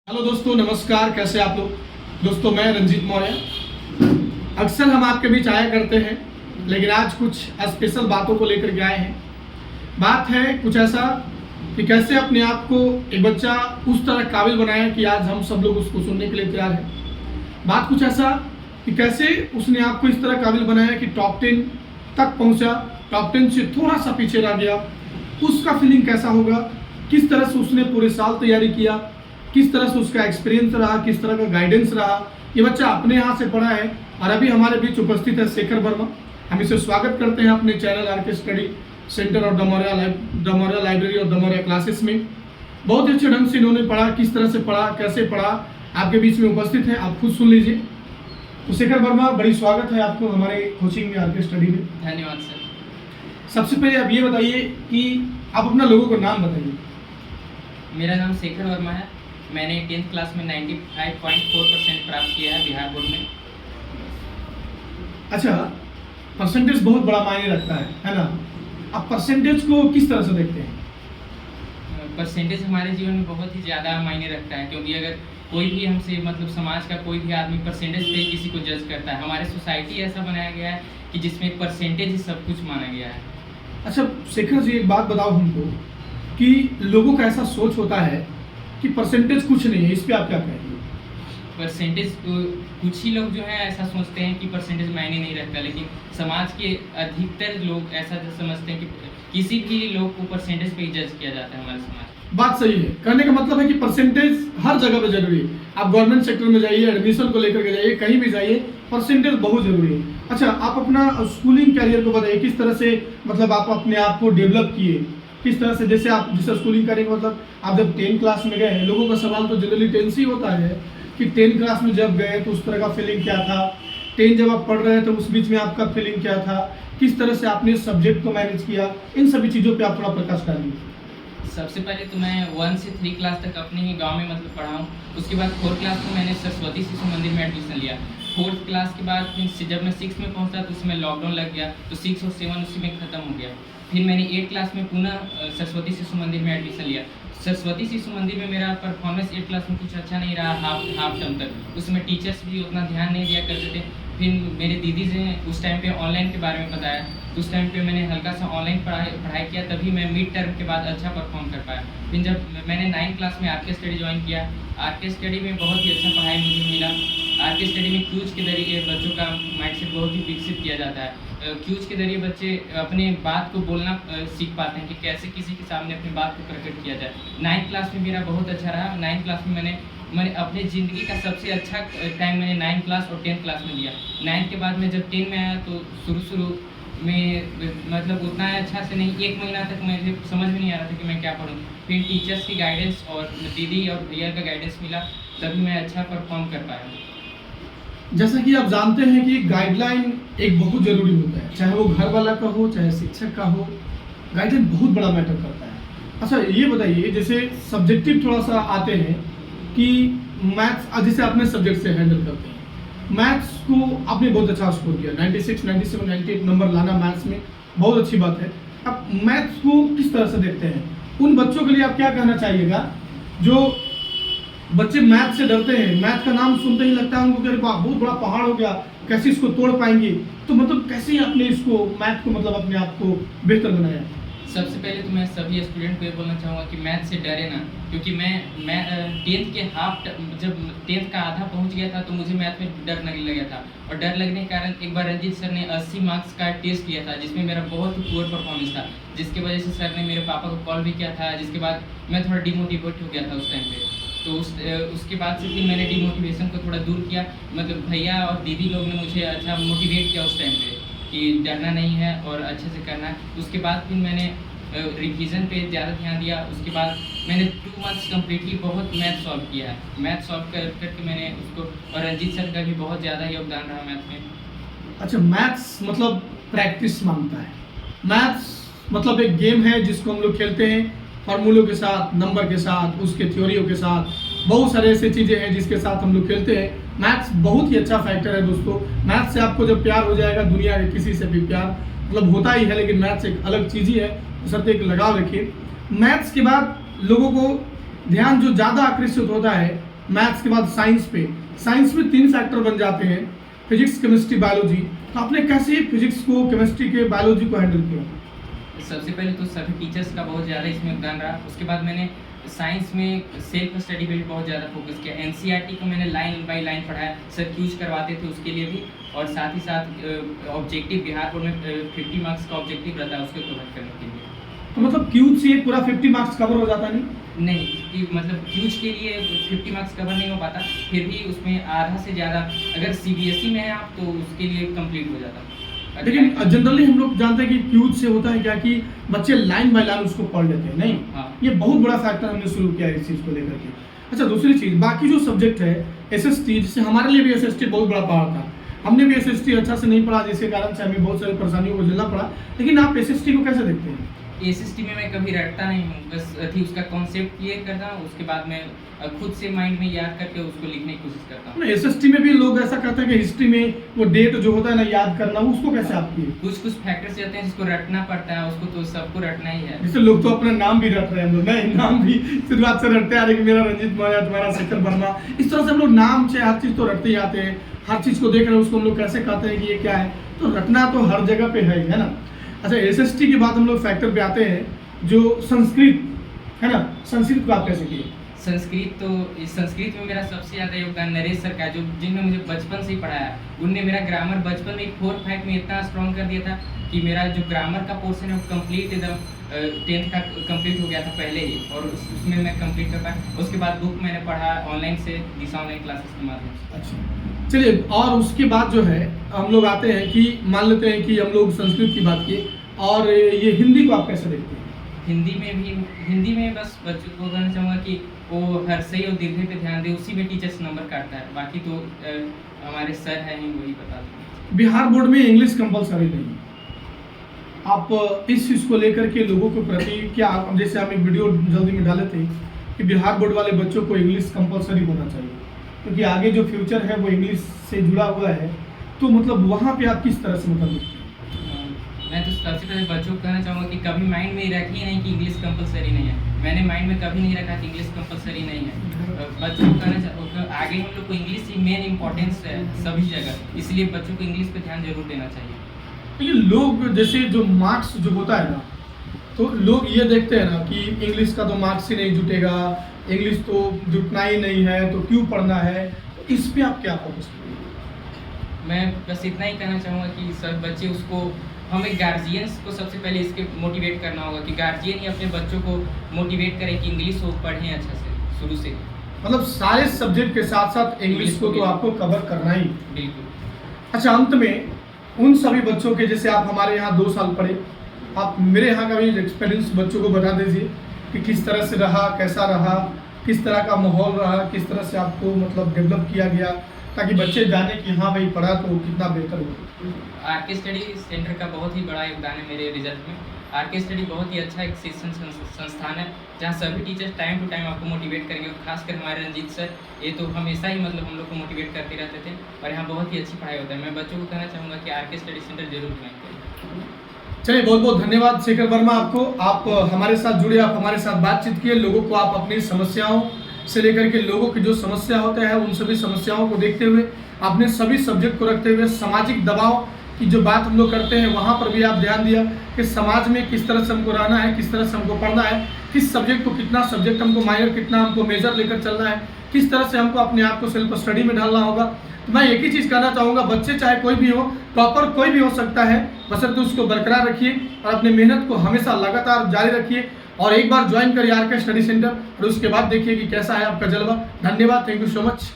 Hello दोस्तों, नमस्कार। कैसे आप लोग? दोस्तों, मैं रंजीत मौर्य। अक्सर हम आपके बीच आया करते हैं, लेकिन आज कुछ स्पेशल बातों को लेकर के आए हैं। बात है कुछ ऐसा कि कैसे अपने आप को एक बच्चा उस तरह काबिल बनाया कि आज हम सब लोग उसको सुनने के लिए तैयार हैं। बात कुछ ऐसा कि कैसे उसने आपको इस तरह काबिल बनाया कि टॉप 10 तक पहुंचा, टॉप 10 से थोड़ा सा पीछे रह गया। उसका फीलिंग कैसा होगा, किस तरह से उसने पूरे साल तैयारी किया, किस तरह से उसका एक्सपीरियंस रहा, किस तरह का गाइडेंस रहा। ये बच्चा अपने यहाँ से पढ़ा है और अभी हमारे बीच उपस्थित है शेखर वर्मा। हम इसे स्वागत करते हैं अपने चैनल आर के स्टडी सेंटर और दमौरिया लाइब्रेरी और दमौरिया क्लासेस में। बहुत ही अच्छे ढंग से इन्होंने पढ़ा, किस तरह से पढ़ा, कैसे पढ़ा, आपके बीच में उपस्थित है, आप खुद सुन लीजिए। तो शेखर वर्मा, बड़ी स्वागत है आपको हमारे कोचिंग में, आर के स्टडी में। धन्यवाद सर। सबसे पहले आप ये बताइए कि आप अपना लोगों का नाम बताइए। मेरा नाम शेखर वर्मा है। मैंने 10th क्लास में 95.4% प्राप्त किया है बिहार बोर्ड में। अच्छा, परसेंटेज बहुत बड़ा मायने रखता है ना? आप परसेंटेज को किस तरह से देखते हैं? परसेंटेज हमारे जीवन में बहुत ही ज़्यादा मायने रखता है, क्योंकि अगर कोई भी हमसे मतलब समाज का कोई भी आदमी परसेंटेज पे किसी को जज करता है। हमारे सोसाइटी ऐसा बनाया गया है कि जिसमें परसेंटेज ही सब कुछ माना गया है। अच्छा शेखर जी, एक बात बताओ हमको कि लोगों का ऐसा सोच होता है कि परसेंटेज कुछ नहीं है, इस पे आप क्या कहेंगे? परसेंटेज कुछ ही लोग जो है ऐसा सोचते हैं कि परसेंटेज मायने नहीं रखता, लेकिन समाज के अधिकतर लोग ऐसा समझते हैं कि किसी भी लोग को परसेंटेज पे ही जज किया जाता है हमारे समाज। बात सही है। कहने का मतलब है कि परसेंटेज हर जगह पे जरूरी है। आप गवर्नमेंट सेक्टर में जाइए, एडमिशन को लेकर के जाइए, कहीं भी जाइए, परसेंटेज बहुत जरूरी है। अच्छा, आप अपना स्कूलिंग कैरियर को बताइए, किस तरह से मतलब आप अपने आप को डेवलप किए, किस तरह से? जैसे स्कूलिंग करने का मतलब आप जब 10 क्लास में गए हैं, लोगों का सवाल तो जनरली 10 से ही होता है कि 10 क्लास में जब गए तो उस तरह का फीलिंग क्या था, 10 जब आप पढ़ रहे हैं तो उस बीच में आपका फीलिंग क्या था, किस तरह से आपने सब्जेक्ट को मैनेज किया, इन सभी चीज़ों पे आप थोड़ा प्रकाश डालिए। सबसे पहले तो मैं 1 से 3 क्लास तक अपने ही गांव में मतलब पढ़ा हूँ। उसके बाद 4th क्लास में मैंने सरस्वती शिशु मंदिर में एडमिशन लिया। 4th क्लास के बाद फिर जब मैं 6 में पहुँचा तो उसमें लॉकडाउन लग गया, तो 6 और 7 उसी में ख़त्म हो गया। फिर मैंने 8 क्लास में पुनः सरस्वती शिशु मंदिर में एडमिशन लिया। सरस्वती शिशु मंदिर में मेरा परफॉर्मेंस 8 क्लास में कुछ अच्छा नहीं रहा, हाफ टर्म तक। उसमें टीचर्स भी उतना ध्यान नहीं दिया करते थे। फिर मेरे दीदी ने उस टाइम पे ऑनलाइन के बारे में बताया, तो उस टाइम पे मैंने हल्का सा ऑनलाइन पढ़ाई किया, तभी मैं मिड टर्म के बाद अच्छा परफॉर्म कर पाया। फिर जब मैंने 9th क्लास में आर के स्टडी ज्वाइन किया, आर के स्टडी में बहुत ही अच्छा पढ़ाई मुझे मिला। आर के स्टडी में क्यूज के जरिए बच्चों का माइंडसेट बहुत ही विकसित किया जाता है। क्यूज के जरिए बच्चे अपने बात को बोलना सीख पाते हैं कि कैसे किसी के सामने अपनी बात को प्रकट किया जाए। 9th क्लास में मेरा बहुत अच्छा रहा। 9th क्लास में मैंने अपनी ज़िंदगी का सबसे अच्छा टाइम मैंने 9th क्लास और 10th क्लास में लिया। 9th के बाद में जब 10 में आया तो शुरू में मतलब उतना अच्छा से नहीं, 1 महीना तक मुझे समझ में नहीं आ रहा था कि मैं क्या पढ़ूँ। फिर टीचर्स की गाइडेंस और दीदी और भैया का गाइडेंस मिला, तभी मैं अच्छा परफॉर्म कर पाया। जैसा कि आप जानते हैं कि गाइडलाइन एक बहुत ज़रूरी होता है, चाहे वो घर वाला का हो, चाहे शिक्षक का हो, गाइडलाइन बहुत बड़ा मैटर करता है। अच्छा ये बताइए, जैसे सब्जेक्टिव थोड़ा सा आते हैं कि मैथ्स जैसे अपने सब्जेक्ट से हैंडल करते हैं, मैथ्स को आपने बहुत अच्छा स्कोर किया, 96, 97, 98 नंबर लाना मैथ्स में बहुत अच्छी बात है। अब मैथ्स को किस तरह से देखते हैं? उन बच्चों के लिए आप क्या कहना चाहिएगा जो बच्चे मैथ से डरते हैं, मैथ का नाम सुनते ही लगता है उनको कि अरे बाप, बहुत बड़ा पहाड़ हो गया, कैसे इसको तोड़ पाएंगे? तो मतलब कैसे आपने इसको मैथ को मतलब अपने आप को बेहतर बनाया? सबसे पहले तो मैं सभी स्टूडेंट को ये बोलना चाहूँगा कि मैथ से डरे ना, क्योंकि मैं 10th के जब 10th का आधा पहुँच गया था तो मुझे मैथ में डर लगने लगा था। और डर लगने के कारण एक बार रंजीत सर ने 80 मार्क्स का टेस्ट लिया था, जिसमें मेरा बहुत ही पुअर परफॉर्मेंस था, जिसकी वजह से सर ने मेरे पापा को कॉल भी किया था, जिसके बाद मैं थोड़ा डिमोटिवेट हो गया था उस टाइम पे। तो उसके बाद से फिर मैंने डिमोटिवेशन को थोड़ा दूर किया। मतलब भैया और दीदी लोग ने मुझे अच्छा मोटिवेट किया उस टाइम पे कि डरना नहीं है और अच्छे से करना है। उसके बाद फिर मैंने रिवीजन पे ज़्यादा ध्यान दिया। उसके बाद मैंने 2 मंथ्स कम्प्लीटली बहुत मैथ सॉल्व किया है। मैथ सॉल्व करके मैंने उसको, और रंजीत सर का भी बहुत ज़्यादा योगदान रहा मैथ में। अच्छा, मैथ्स मतलब प्रैक्टिस मांगता है। मैथ्स मतलब एक गेम है जिसको हम लोग खेलते हैं फार्मूलों के साथ, नंबर के साथ, उसके थ्योरियों के साथ, बहुत सारे ऐसे चीज़ें हैं जिसके साथ हम लोग खेलते हैं। मैथ्स बहुत ही अच्छा फैक्टर है दोस्तों। मैथ्स से आपको जब प्यार हो जाएगा, दुनिया के किसी से भी प्यार मतलब होता ही है, लेकिन मैथ्स एक अलग चीज़ ही है, तो सर एक लगाव रखिए। मैथ्स के बाद लोगों को ध्यान जो ज़्यादा आकर्षित होता है मैथ्स के बाद साइंस पे, साइंस में 3 फैक्टर बन जाते हैं, फिजिक्स, केमिस्ट्री, बायोलॉजी। तो आपने कैसे फिजिक्स को, केमिस्ट्री के, बायोलॉजी को हैंडल किया? सबसे पहले तो सभी टीचर्स का बहुत ज़्यादा इसमें योगदान रहा। उसके बाद मैंने साइंस में सेल्फ स्टडी पे भी बहुत ज़्यादा फोकस किया। एनसीईआरटी को मैंने लाइन बाय लाइन पढ़ाया, सर क्यूज करवाते थे उसके लिए भी, और साथ ही साथ ऑब्जेक्टिव बिहार बोर्ड में 50 मार्क्स का ऑब्जेक्टिव रहता है, उसको कवर करने के लिए। तो मतलब क्यूज से पूरा 50 मार्क्स कवर हो जाता नहीं? नहीं, कि मतलब क्यूज के लिए 50 मार्क्स कवर नहीं हो पाता, फिर भी उसमें आधा से ज़्यादा अगर सीबीएसई में है आप तो उसके लिए कंप्लीट हो जाता। लेकिन जनरली हम लोग जानते हैं कि क्यूज से होता है क्या कि बच्चे लाइन बाय लाइन उसको पढ़ लेते हैं, नहीं? हाँ। ये बहुत बड़ा फैक्टर हमने शुरू किया है इस चीज़ को लेकर के। अच्छा, दूसरी चीज़, बाकी जो सब्जेक्ट है एसएसटी, जैसे हमारे लिए भी एसएसटी बहुत बड़ा पहाड़ था, हमने भी एसएसटी अच्छा से नहीं पढ़ा, जिसके कारण से हमें बहुत सारी परेशानियों को झेलना पड़ा। लेकिन आप एसएसटी को कैसे देखते हैं? एसएसटी में मैं कभी रटता नहीं हूँ, बस अथी उसका कॉन्सेप्ट क्लियर करता हूँ, उसके बाद मैं खुद से माइंड में याद करके उसको लिखने की कोशिश करता हूँ। एसएसटी में भी लोग ऐसा कहते हैं कि हिस्ट्री में वो डेट जो होता है ना याद करना, उसको कैसे आप किए? कुछ फैक्टर्स रहते हैं जिसको रटना पड़ता है, उसको तो सबको रटना ही है। जैसे लोग तो अपना नाम भी रट रहे हैं, हम लोग नहीं, नाम भी शुरुआत से रटते आ रहे कि मेरा रंजीत मौर्य, तुम्हारा शेखर वर्मा, इस तरह से हम लोग नाम से हर चीज़ तो रटते ही आते हैं, हर चीज़ को देख रहे हैं उसको हम लोग कैसे कहते हैं कि ये क्या है, तो रटना तो हर जगह पे है ना। अच्छा, एसएसटी के बाद हम लोग फैक्टर पे आते हैं जो संस्कृत है ना, संस्कृत को आप कैसे किए? संस्कृत में मेरा सबसे ज़्यादा योगदान नरेश सर का, जो जिन्होंने मुझे बचपन से ही पढ़ाया। उनने मेरा ग्रामर बचपन में 4-5 में इतना स्ट्रॉन्ग कर दिया था कि मेरा जो ग्रामर का पोर्शन है वो कंप्लीट एकदम 10th का कंप्लीट हो गया था पहले ही, और उसमें मैं कंप्लीट कर पाया। उसके बाद बुक मैंने पढ़ा ऑनलाइन से, दिशा ऑनलाइन क्लासेस के माध्यम से। अच्छा, चलिए, और उसके बाद जो है हम लोग आते हैं कि मान लेते हैं कि हम लोग संस्कृत की बात किए, और ये हिंदी को आप कैसे देखते हैं? हिंदी में बस बच्चों को कहना चाहूँगा कि वो हर्षई और दीर्घई पे ध्यान दे, उसी में टीचर्स नंबर काटता है, बाकी तो हमारे सर हैं ही वही बता दें। बिहार बोर्ड में इंग्लिश कंपलसरी नहीं है, आप इस चीज़ को लेकर के लोगों के प्रति क्या, जैसे हम एक वीडियो जल्दी में डाले थे कि बिहार बोर्ड वाले बच्चों को इंग्लिश कंपलसरी होना चाहिए, क्योंकि आगे जो फ्यूचर है वो इंग्लिश से जुड़ा हुआ है, तो मतलब वहाँ पे आप किस तरह से मतलब? मैं तो सबसे पहले बच्चों को कहना चाहूँगा कि कभी माइंड में रखिए नहीं कि इंग्लिश कंपलसरी नहीं है। मैंने माइंड में कभी नहीं रखा कि इंग्लिश कंपलसरी नहीं है। बच्चों को कहना चाहूँगा आगे हम लोग को इंग्लिश ही मेन इंपॉर्टेंस है सभी जगह, इसलिए बच्चों को इंग्लिश पे ध्यान जरूर देना चाहिए। ये लोग जैसे जो मार्क्स जो होता है ना, तो लोग ये देखते हैं ना कि इंग्लिश का तो मार्क्स ही नहीं जुटेगा, इंग्लिश तो जुटना ही नहीं है, तो क्यों पढ़ना है, तो इस पर आप क्या फोकस करेंगे? मैं बस इतना ही कहना चाहूँगा कि सब बच्चे उसको, हमें गार्जियंस को सबसे पहले इसके मोटिवेट करना होगा कि गार्जियन ही अपने बच्चों को मोटिवेट करें कि इंग्लिश वो पढ़ें अच्छा से शुरू से। मतलब सारे सब्जेक्ट के साथ साथ इंग्लिश को तो आपको कवर करना ही। बिल्कुल। अच्छा, अंत में उन सभी बच्चों के, जैसे आप हमारे यहाँ 2 साल पढ़े, आप मेरे यहाँ का भी एक्सपीरियंस बच्चों को बता दीजिए कि किस तरह से रहा, कैसा रहा, किस तरह का माहौल रहा, किस तरह से आपको मतलब डेवलप किया गया, ताकि बच्चे जाने कि हाँ भाई पढ़ा तो कितना बेहतर हो। आरके स्टडी सेंटर का बहुत ही बड़ा योगदान है मेरे रिजल्ट में। आरके स्टडी बहुत ही अच्छा एक शिक्षण संस्थान है जहाँ सभी टीचर्स टाइम टू टाइम आपको मोटिवेट करेंगे, खासकर हमारे रंजीत सर, ये तो हमेशा ही मतलब हम लोग को मोटिवेट करते रहते थे, और यहाँ बहुत ही अच्छी पढ़ाई होता है। मैं बच्चों को कहना चाहूँगा कि आरके स्टडी सेंटर जरूर ज्वाइन करें। चलिए, बहुत बहुत धन्यवाद शेखर वर्मा आपको, आप हमारे साथ जुड़े, आप हमारे साथ बातचीत किए, लोगों को आप अपनी समस्याओं से लेकर के लोगों की जो समस्या होता है उन सभी समस्याओं को देखते हुए आपने सभी सब्जेक्ट को रखते हुए सामाजिक दबाव की जो बात हम लोग करते हैं वहाँ पर भी आप ध्यान दिया कि समाज में किस तरह से हमको रहना है, किस तरह से हमको पढ़ना है, किस सब्जेक्ट को कितना सब्जेक्ट हमको माइनर, कितना हमको मेजर लेकर चलना है, किस तरह से हमको अपने आप को सेल्फ स्टडी में ढालना होगा। तो मैं एक ही चीज़ कहना चाहूँगा, बच्चे चाहे कोई भी हो, टॉपर कोई भी हो सकता है, बशर्ते उसको बरकरार रखिए और अपनी मेहनत को हमेशा लगातार जारी रखिए, और एक बार ज्वाइन करिए आरके स्टडी सेंटर, और उसके बाद देखिए कि कैसा है आपका जलवा। धन्यवाद, थैंक यू सो मच।